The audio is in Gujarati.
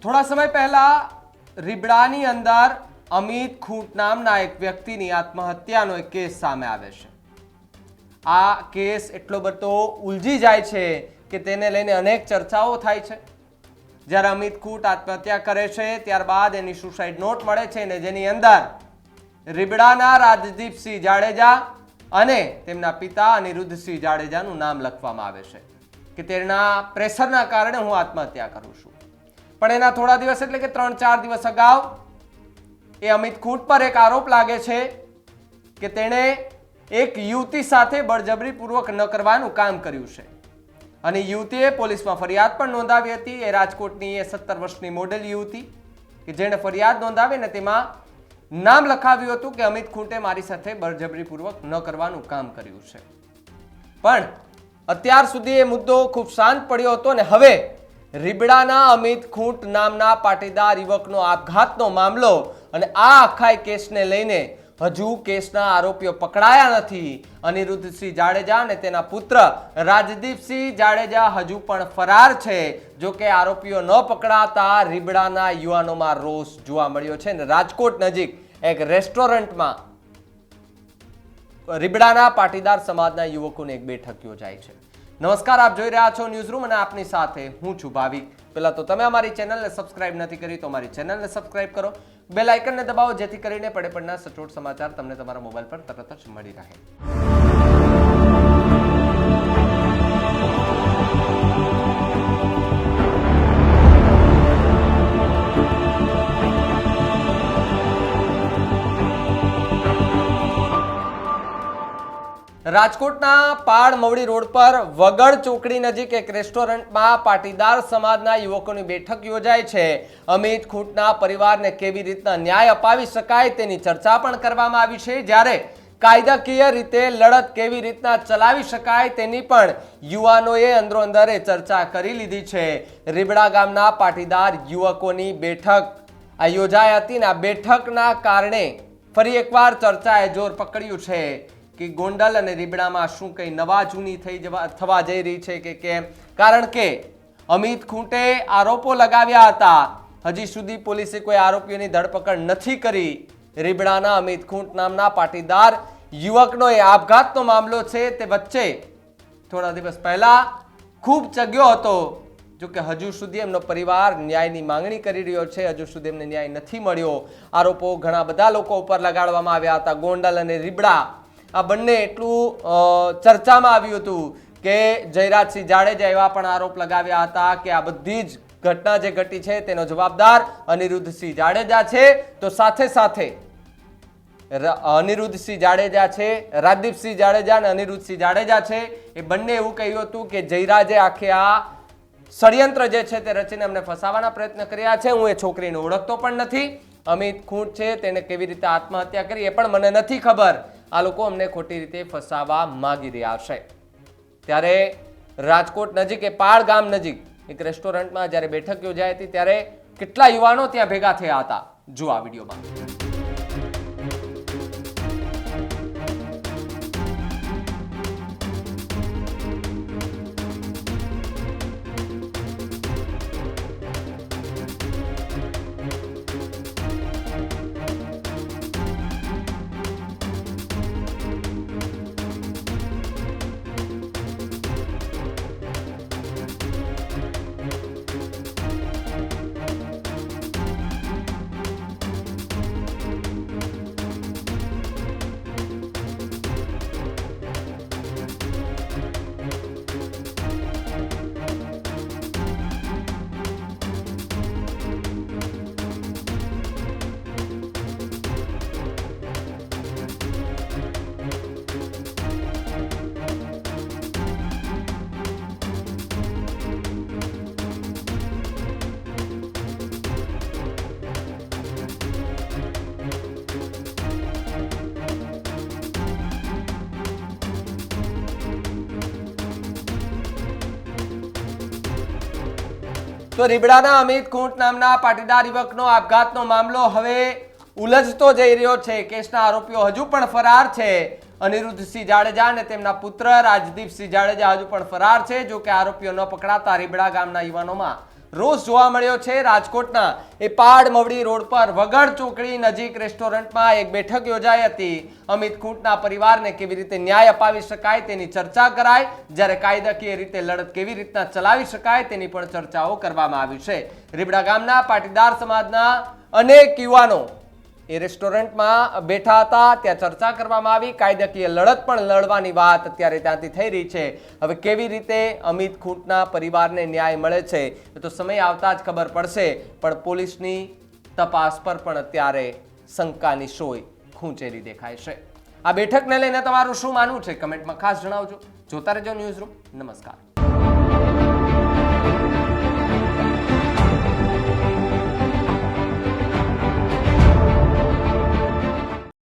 થોડા સમય પહેલા રીબડાની અંદર અમિત ખૂંટ નામના એક વ્યક્તિની આત્મહત્યાનો એક કેસ સામે આવે છે। આ કેસ એટલો બધો ઉલઝી જાય છે કે તેને લઈને અનેક ચર્ચાઓ થાય છે। જ્યારે અમિત ખૂંટ આત્મહત્યા કરે છે ત્યારબાદ એની સુસાઇડ નોટ મળે છે ને જેની અંદર રીબડાના રાજદીપસિંહ જાડેજા અને તેમના પિતા અનિરુદ્ધસિંહ જાડેજાનું નામ લખવામાં આવે છે કે તેના પ્રેશરના કારણે હું આત્મહત્યા કરું છું। પણ એના થોડા દિવસ એટલે કે 3-4 દિવસ અગાઉ એ અમિત ખૂંટ પર એક આરોપ લાગે છે કે તેણે એક યુવતી સાથે બળજબરીપૂર્વક ન કરવાનું કામ કર્યું છે અને યુવતીએ પોલીસમાં ફરિયાદ પણ નોંધાવી હતી। એ રાજકોટની એ 17 વર્ષની મોડેલ યુવતી કે જેણે ફરિયાદ નોંધાવી ને તેમાં નામ લખાવ્યું હતું કે અમિત ખૂંટે મારી સાથે બળજબરીપૂર્વક ન કરવાનું કામ કર્યું છે। પણ અત્યાર સુધી એ મુદ્દો ખૂબ શાંત પડ્યો હતો ને હવે રીબડાના અમિત ખૂંટ નામના પાટીદાર યુવકનો આપઘાતનો મામલો અને આ આખા કેસને લઈને હજુ કેસના આરોપીઓ પકડાયા નથી। અનિરુદ્ધસિંહ જાડેજા અને તેના પુત્ર રાજદીપસિંહ જાડેજા હજુ પણ ફરાર છે। જો કે આરોપીઓ ન પકડાતા રીબડાના યુવાનોમાં રોષ જોવા મળ્યો છે ને રાજકોટ નજીક એક રેસ્ટોરન્ટમાં રીબડાના પાટીદાર સમાજના યુવકોને એક બેઠક યોજાઈ છે। નમસ્કાર, આપ જોઈ રહ્યા છો ન્યૂઝ રૂમ અને આપની સાથે હું છું ભાવિક। પહેલા તો તમે અમારી ચેનલને સબસ્ક્રાઇબ નથી કરી તો અમારી ચેનલને સબસ્ક્રાઇબ કરો, બેલ આઇકનને દબાવો જેથી કરીને પડે પડના સચોટ સમાચાર તમને તમારા મોબાઈલ પર તરત જ મળી રહે। રાજકોટના પાળ મવડી રોડ પર વગડ ચોકડી નજીક એક રેસ્ટોરન્ટમાં પાટીદાર સમાજના યુવકોની બેઠક યોજાઈ છે। અમિત ખૂંટના પરિવારને કેવી રીતના ન્યાય અપાવી શકાય તેની ચર્ચા પણ કરવામાં આવી છે, જ્યારે કાયદાકીય રીતે લડત કેવી રીતના ચલાવી શકાય તેની પણ યુવાનોએ અંદરો અંદરે ચર્ચા કરી લીધી છે। રીબડા ગામના પાટીદાર યુવકોની બેઠક આ યોજાઈ હતી ને આ બેઠકના કારણે ફરી એકવાર ચર્ચાએ જોર પકડ્યું છે કે ગોંડલ અને રીબડામાં શું કઈ નવા જૂની થવા જઈ રહી છે કે કેમ। કારણ કે અમિત ખૂંટે આરોપો લગાવ્યા હતા, હજી સુધી પોલીસે કોઈ આરોપીઓની ધરપકડ નથી કરી। રીબડાના અમિત ખૂંટ નામના પાટીદાર યુવકનો એ આપઘાતનો મામલો છે તે વચ્ચે થોડા દિવસ પહેલા ખૂબ ચગ્યો હતો। જો કે હજુ સુધી એમનો પરિવાર ન્યાયની માંગણી કરી રહ્યો છે, હજુ સુધી એમને ન્યાય નથી મળ્યો। આરોપો ઘણા બધા લોકો ઉપર લગાડવામાં આવ્યા હતા। ગોંડલ અને રીબડા આ બંને એટલું ચર્ચામાં આવ્યું હતું કે જયરાજસિંહ જાડેજા એવા પણ આરોપ લગાવ્યા હતા કે આ બધી જ ઘટના જે ઘટી છે તેનો જવાબદાર અનિરુદ્ધસિંહ જાડેજા છે। તો સાથે સાથે અનિરુદ્ધસિંહ જાડેજા છે, રાજદીપસિંહ જાડેજા અને અનિરુદ્ધસિંહ જાડેજા છે એ બંને એવું કહ્યું હતું કે જયરાજે આખે આ ષડયંત્ર જે છે તે રચીને અમને ફસાવાના પ્રયત્ન કર્યા છે। હું એ છોકરીને ઓળખતો પણ નથી। અમિત ખૂંટ છે તેને કેવી રીતે આત્મહત્યા કરી એ પણ મને નથી ખબર। આ લોકો અમને ખોટી રીતે ફસાવા માંગી રહ્યા છે। ત્યારે રાજકોટ નજીક એ પાળ ગામ નજીક એક રેસ્ટોરન્ટમાં જ્યારે બેઠક યોજાઈ હતી ત્યારે કેટલા યુવાનો ત્યાં ભેગા થયા હતા, જો આ વિડીયોમાં। તો રીબડાના અમિત ખૂંટ નામના પાટીદાર યુવકનો આપઘાતનો મામલો હવે ઉલઝતો જઈ રહ્યો છે। કેસના આરોપીઓ હજુ પણ ફરાર છે। અનિરુદ્ધસિંહ જાડેજા અને તેમના પુત્ર રાજદીપસિંહ જાડેજા હજુ પણ ફરાર છે। જો કે આરોપીઓ ન પકડાતા રીબડા ગામના યુવાનોમાં રોષ જોવા મળ્યો છે રાજકોટના એ પાડમવડી રોડ પર વગડ ચોકડી નજીક રેસ્ટોરન્ટમાં એક બેઠક યોજાઈ હતી. અમિત ખૂંટના પરિવારને કેવી રીતે ન્યાય અપાવી શકાય તેની ચર્ચા કરાઈ, જ્યારે કાયદાકીય રીતે લડત કેવી રીતના ચલાવી શકાય તેની પણ ચર્ચાઓ કરવામાં આવી છે. રીબડા ગામના પાટીદાર સમાજના અનેક યુવાનો એ રેસ્ટોરન્ટમાં બેઠા હતા, ત્યાં ચર્ચા કરવામાં આવી, કાયદાકીય લડત પણ લડવાની વાત અત્યારે ત્યાંથી થઈ રહી છે. હવે કેવી રીતે અમિત ખૂંટના પરિવારને ન્યાય મળે છે એ તો સમય આવતા જ ખબર પડશે, પણ પોલીસની તપાસ પર પણ અત્યારે શંકાની સોય ખૂંચેલી દેખાય છે. આ બેઠકને લઈને તમારું શું માનવું છે કમેન્ટમાં ખાસ જણાવજો. જોતા રહેજો ન્યૂઝ રૂમ. નમસ્કાર.